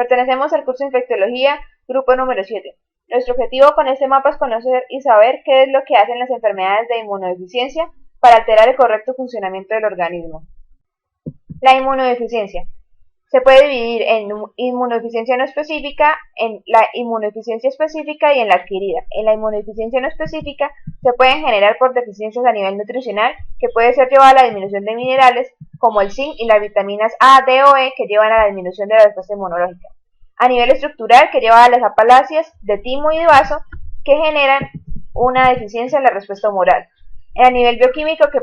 Pertenecemos al curso de Infectología, grupo número 7. Nuestro objetivo con este mapa es conocer y saber qué es lo que hacen las enfermedades de inmunodeficiencia para alterar el correcto funcionamiento del organismo. La inmunodeficiencia se puede dividir en inmunodeficiencia no específica, en la inmunodeficiencia específica y en la adquirida. En la inmunodeficiencia no específica se pueden generar por deficiencias a nivel nutricional, que puede ser llevada a la disminución de minerales, como el zinc y las vitaminas A, D o E, que llevan a la disminución de la respuesta inmunológica. A nivel estructural, que lleva a las apaláceas de timo y de vaso, que generan una deficiencia en la respuesta humoral. A nivel bioquímico, que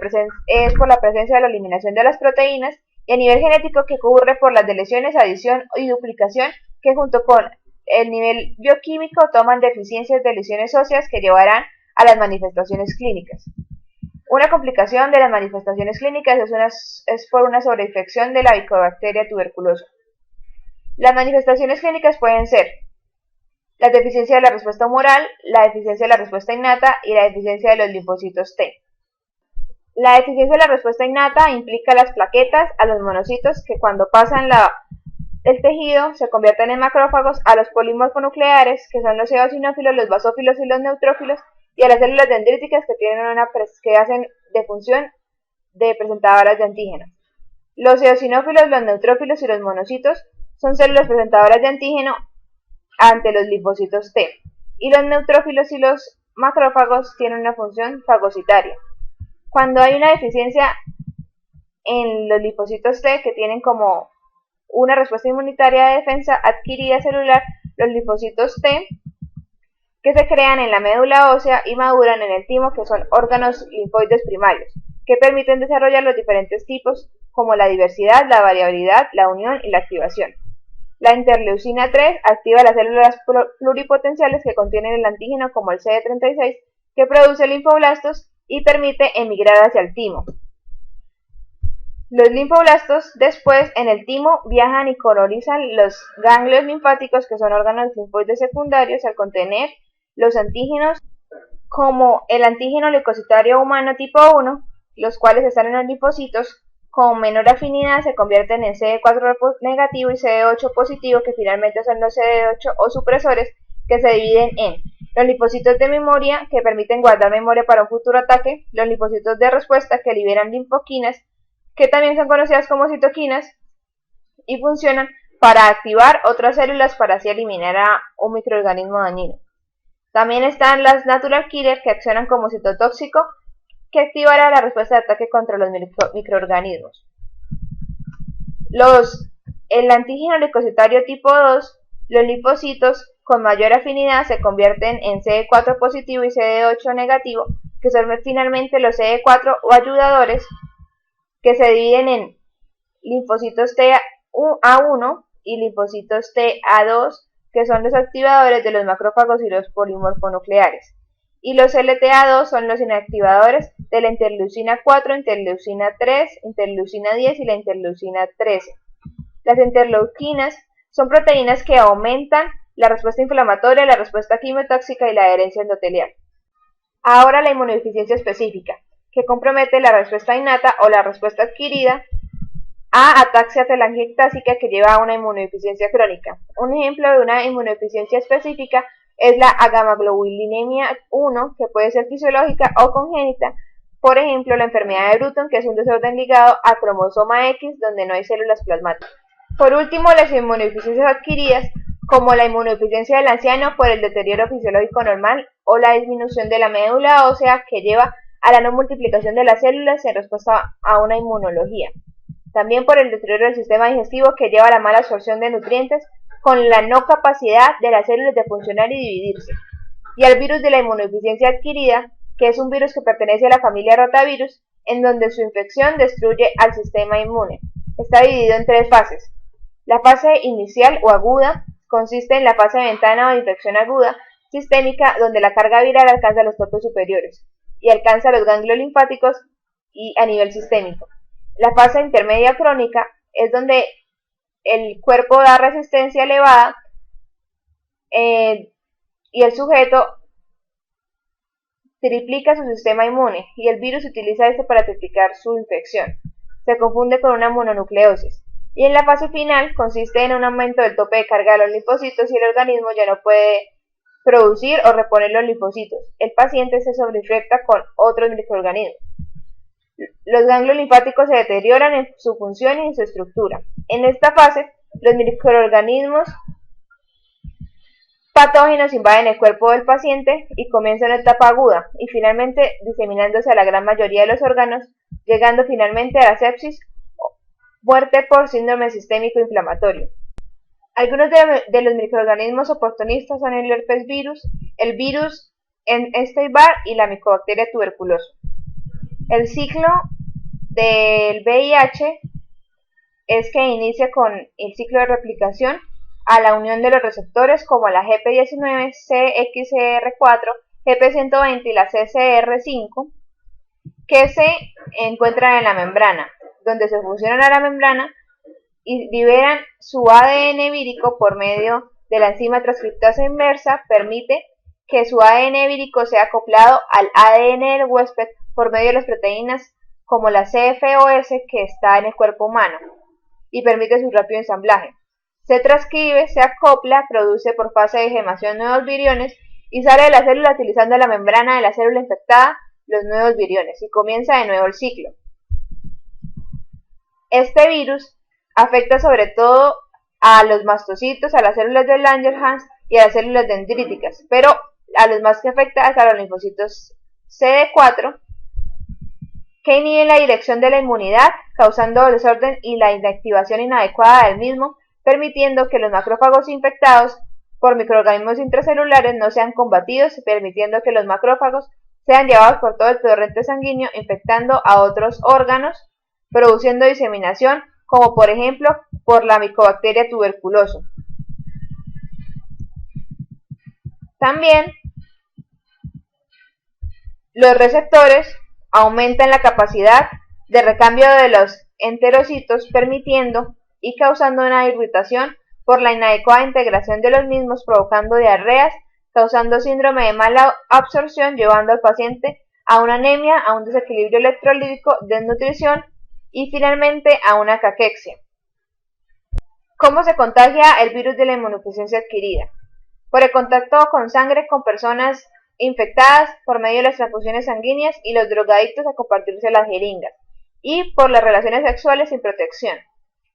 es por la presencia de la eliminación de las proteínas, y a nivel genético, que ocurre por las deleciones, adición y duplicación, que junto con el nivel bioquímico toman deficiencias de lesiones óseas que llevarán a las manifestaciones clínicas. Una complicación de las manifestaciones clínicas es por una sobreinfección de la Mycobacteria tuberculosa. Las manifestaciones clínicas pueden ser la deficiencia de la respuesta humoral, la deficiencia de la respuesta innata y la deficiencia de los linfocitos T. La deficiencia de la respuesta innata implica las plaquetas a los monocitos que cuando pasan el tejido se convierten en macrófagos, a los polimorfonucleares, que son los eosinófilos, los basófilos y los neutrófilos, y a las células dendríticas que hacen de función de presentadoras de antígenos. Los eosinófilos, los neutrófilos y los monocitos son células presentadoras de antígeno ante los linfocitos T, y los neutrófilos y los macrófagos tienen una función fagocitaria. Cuando hay una deficiencia en los linfocitos T, que tienen como una respuesta inmunitaria de defensa adquirida celular, los linfocitos T, que se crean en la médula ósea y maduran en el timo, que son órganos linfoides primarios, que permiten desarrollar los diferentes tipos, como la diversidad, la variabilidad, la unión y la activación. La interleucina 3 activa las células pluripotenciales que contienen el antígeno, como el CD36, que produce linfoblastos y permite emigrar hacia el timo. Los linfoblastos después en el timo viajan y colonizan los ganglios linfáticos, que son órganos linfoides secundarios, al contener los antígenos, como el antígeno leucocitario humano tipo 1, los cuales están en los linfocitos. Con menor afinidad se convierten en CD4 negativo y CD8 positivo, que finalmente son los CD8 o supresores, que se dividen en los linfocitos de memoria, que permiten guardar memoria para un futuro ataque, los linfocitos de respuesta, que liberan linfoquinas, que también son conocidas como citoquinas, y funcionan para activar otras células para así eliminar a un microorganismo dañino. También están las natural killer, que accionan como citotóxico, que activará la respuesta de ataque contra los microorganismos. El antígeno leucocitario tipo 2, los linfocitos con mayor afinidad se convierten en CD4 positivo y CD8 negativo, que son finalmente los CD4 o ayudadores, que se dividen en linfocitos T-A1 y linfocitos T-A2, que son los activadores de los macrófagos y los polimorfonucleares. Y los LTA2 son los inactivadores de la interleucina 4, interleucina 3, interleucina 10 y la interleucina 13. Las interleuquinas son proteínas que aumentan la respuesta inflamatoria, la respuesta quimiotóxica y la adherencia endotelial. Ahora la inmunodeficiencia específica, que compromete la respuesta innata o la respuesta adquirida a ataxia telangiectásica, que lleva a una inmunodeficiencia crónica. Un ejemplo de una inmunodeficiencia específica es la agamaglobulinemia 1, que puede ser fisiológica o congénita, por ejemplo la enfermedad de Bruton, que es un desorden ligado a cromosoma X donde no hay células plasmáticas. Por último, las inmunodeficiencias adquiridas, como la inmunodeficiencia del anciano por el deterioro fisiológico normal o la disminución de la médula ósea, que lleva a la no multiplicación de las células en respuesta a una inmunología. También por el deterioro del sistema digestivo, que lleva a la mala absorción de nutrientes con la no capacidad de las células de funcionar y dividirse. Y al virus de la inmunodeficiencia adquirida, que es un virus que pertenece a la familia rotavirus, en donde su infección destruye al sistema inmune. Está dividido en tres fases. La fase inicial o aguda consiste en la fase de ventana o de infección aguda sistémica, donde la carga viral alcanza los topes superiores y alcanza los ganglios linfáticos y a nivel sistémico. La fase intermedia crónica es donde el cuerpo da resistencia elevada y el sujeto triplica su sistema inmune y el virus utiliza esto para triplicar su infección. Se confunde con una mononucleosis. Y en la fase final consiste en un aumento del tope de carga de los linfocitos y el organismo ya no puede producir o reponer los linfocitos. El paciente se sobreinfecta con otros microorganismos. Los ganglios linfáticos se deterioran en su función y en su estructura. En esta fase, los microorganismos patógenos invaden el cuerpo del paciente y comienza una etapa aguda y finalmente diseminándose a la gran mayoría de los órganos, llegando finalmente a la sepsis o muerte por síndrome sistémico inflamatorio. Algunos de los microorganismos oportunistas son el herpes virus, el virus Epstein-Barr y la Mycobacteria tuberculosa. El ciclo del VIH es que inicia con el ciclo de replicación a la unión de los receptores como la GP19, CXCR4, GP120 y la CCR5, que se encuentran en la membrana, donde se fusionan a la membrana y liberan su ADN vírico por medio de la enzima transcriptasa inversa, permite que su ADN vírico sea acoplado al ADN del huésped por medio de las proteínas como la CFOS que está en el cuerpo humano y permite su rápido ensamblaje. Se transcribe, se acopla, produce por fase de gemación nuevos viriones y sale de la célula utilizando la membrana de la célula infectada los nuevos viriones y comienza de nuevo el ciclo. Este virus afecta sobre todo a los mastocitos, a las células de Langerhans y a las células dendríticas, pero a los más que afecta es a los linfocitos CD4, que inhiben la dirección de la inmunidad, causando desorden y la inactivación inadecuada del mismo, permitiendo que los macrófagos infectados por microorganismos intracelulares no sean combatidos, permitiendo que los macrófagos sean llevados por todo el torrente sanguíneo, infectando a otros órganos, produciendo diseminación, como por ejemplo por la Mycobacteria tuberculosa. También los receptores aumentan la capacidad de recambio de los enterocitos, permitiendo y causando una irritación por la inadecuada integración de los mismos, provocando diarreas, causando síndrome de mala absorción, llevando al paciente a una anemia, a un desequilibrio electrolítico, desnutrición y finalmente a una caquexia. ¿Cómo se contagia el virus de la inmunodeficiencia adquirida? Por el contacto con sangre con personas infectadas, por medio de las transfusiones sanguíneas y los drogadictos a compartirse las jeringas, y por las relaciones sexuales sin protección.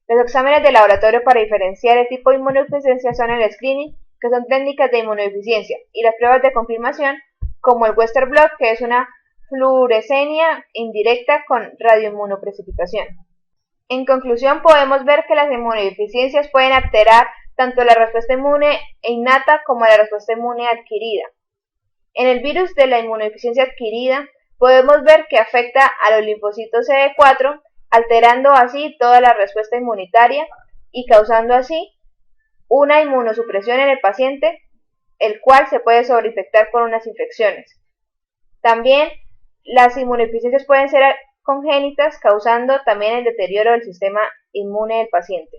Los exámenes de laboratorio para diferenciar el tipo de inmunodeficiencia son el screening, que son técnicas de inmunodeficiencia, y las pruebas de confirmación, como el Western blot, que es una fluorescencia indirecta con radioinmunoprecipitación. En conclusión, podemos ver que las inmunodeficiencias pueden alterar tanto la respuesta inmune innata como la respuesta inmune adquirida. En el virus de la inmunodeficiencia adquirida, podemos ver que afecta a los linfocitos CD4, alterando así toda la respuesta inmunitaria y causando así una inmunosupresión en el paciente, el cual se puede sobreinfectar por unas infecciones. También las inmunodeficiencias pueden ser congénitas, causando también el deterioro del sistema inmune del paciente.